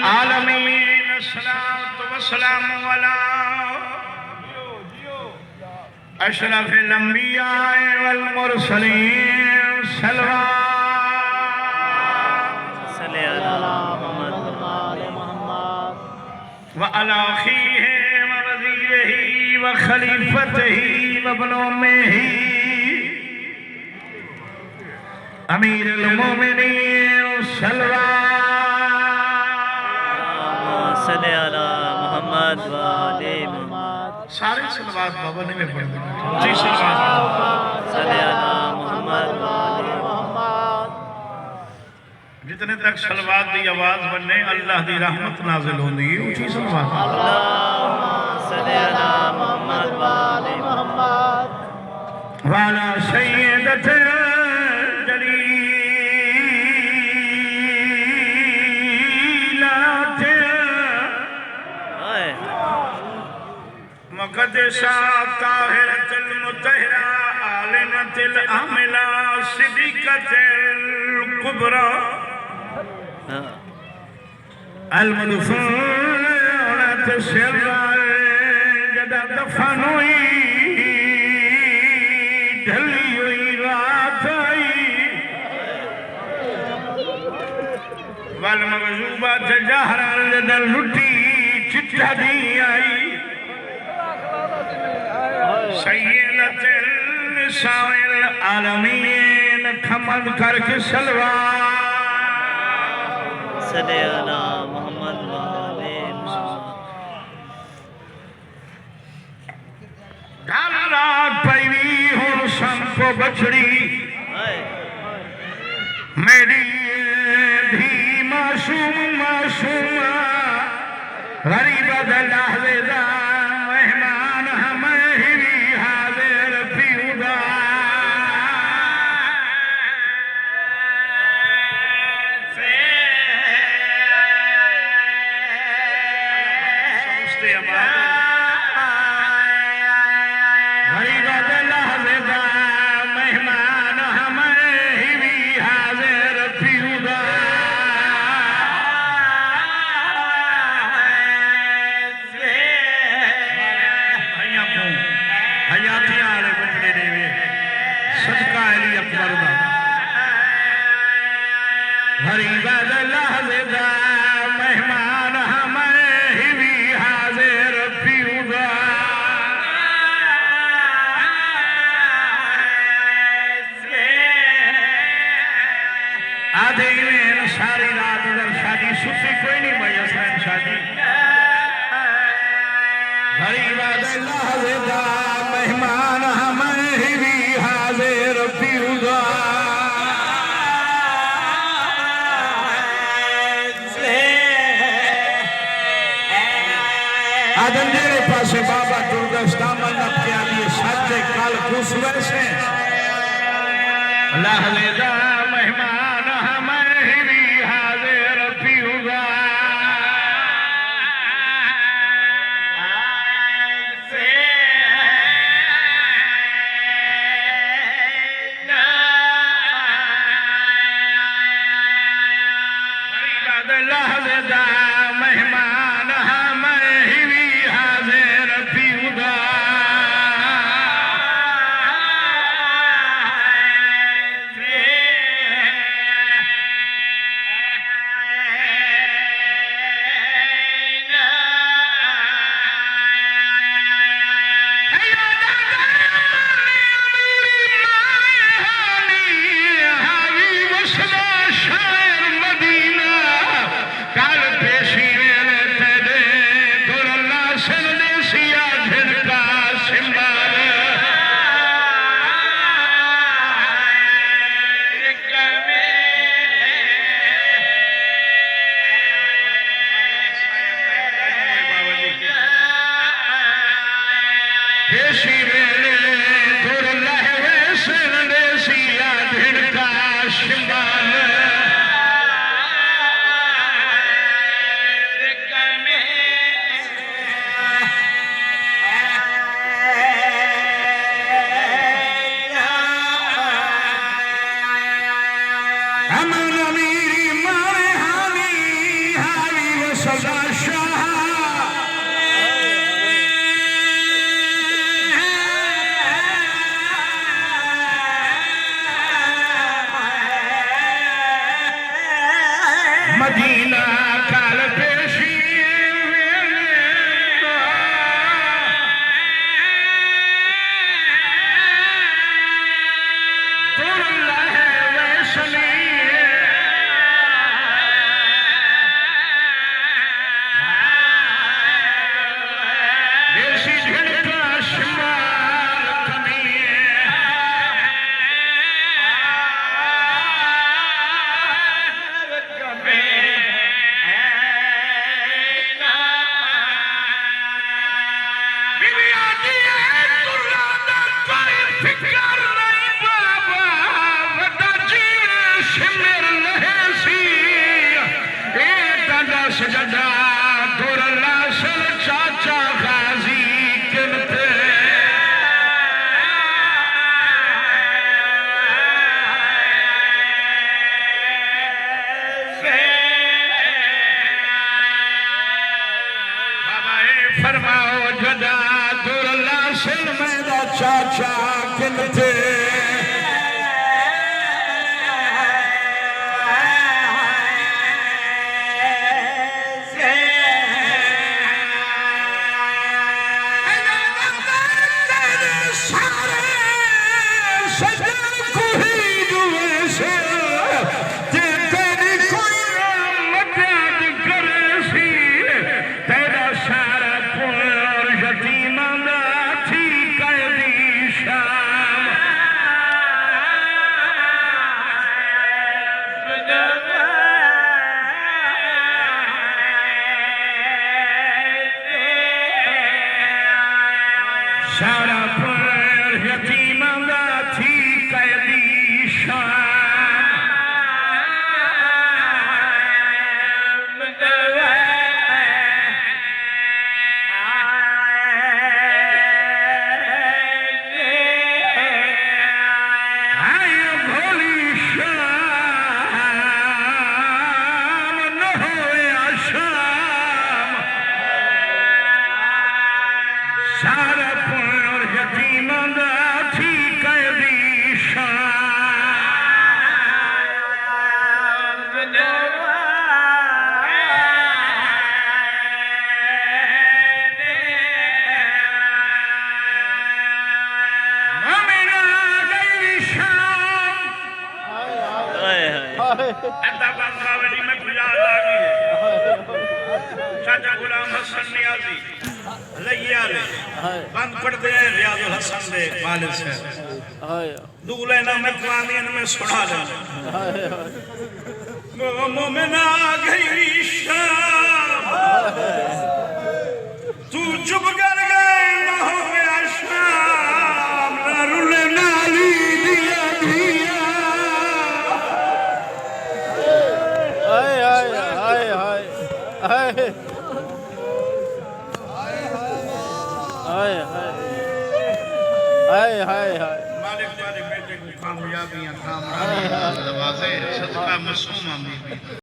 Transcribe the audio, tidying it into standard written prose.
आलमीन अस्सलातु वस्सलामु अला अशरफिल अंबिया वल मुरसलीन सल्लल्लाहु व अला अखीहि व वज़ीरिही व खलीफतिही व इब्न उम्मिही अमीरुल मोमिनीन सल्लल्लाहु मोहम्मद व आले मोहम्मद। सारे सलवात बाबा ने में पढ़ देना जी। सलवात मोहम्मद व आले मोहम्मद। जितने तक सलवात की आवाज बनने अल्लाह की रहमत नाजिल होंदी है ऊंची सलवात मोहम्मद व आले मोहम्मद। वाला सैयदत मुक़द्दसा ताहिरतुल मुतहहरा आलिमतुल आमिला सिद्दीक़तुल कुबरा अल मदफूनत सिर्रा जदा दफन हुई ढली हुई रात आई वल मगज़ूबत जहरा जदा लुटी चिट्ठा दी आई सय्यदतुल निसाइल आलमीन खमद करके सल्लल्लाहु सल्लल्लाहु मोहम्मद व आले मोहम्मद। ढल रात पैवी हुन संपो बछड़ी मेरी धी मासूम मासूमा गरीब लहज़ेदा मेहमान हमें ही हाजिर पीऊदा मेहमान हमें ही हाजिर पीऊदा हयाती आले बचड़े देवे सदका अली अकबर दा गरीब लहज़ेदा मेहमान हमें ही हाजिर पीऊदा आधे में सारी रात उधर शादी सुती कोई नहीं भाई असर शादी गरीब लहज़ेदा मेहमान हमें ही हाजिर पीऊदा आदम जेरे पासे बाबा दुर्गस्तामन नपके आदि साथे काल कुसवे से लहज़ेदा मेहमान हमें ही हाजिर पीऊदा लहज़ेदा मेहमान हमें ही हाजिर पीऊदा शायर मदीना काल पेशी सजदा दुरला सल चाचा गाजी किनते फरमाओ जदा दुरला सल मेरा चाचा किनते सारा पर यतीमा थी कैदी सारा पर यतीमा थी कैदी चाचा गुलाम हसन नियाजी लैया ले बंद पड़ते हैं रियाजुल हसन दे वालिद से दूल्हे ना मैं कुआनियन में सुना ले मोमिना गई शाम तू चुप कर गए ना हो गया शाम ना रुले नाली दिया दिया हाय हाय हाय हाय हाय हाय हाय हाय मालिक वाले बेटे को कामयाबियां कामरानी नवाजे सदका मासूम अमीर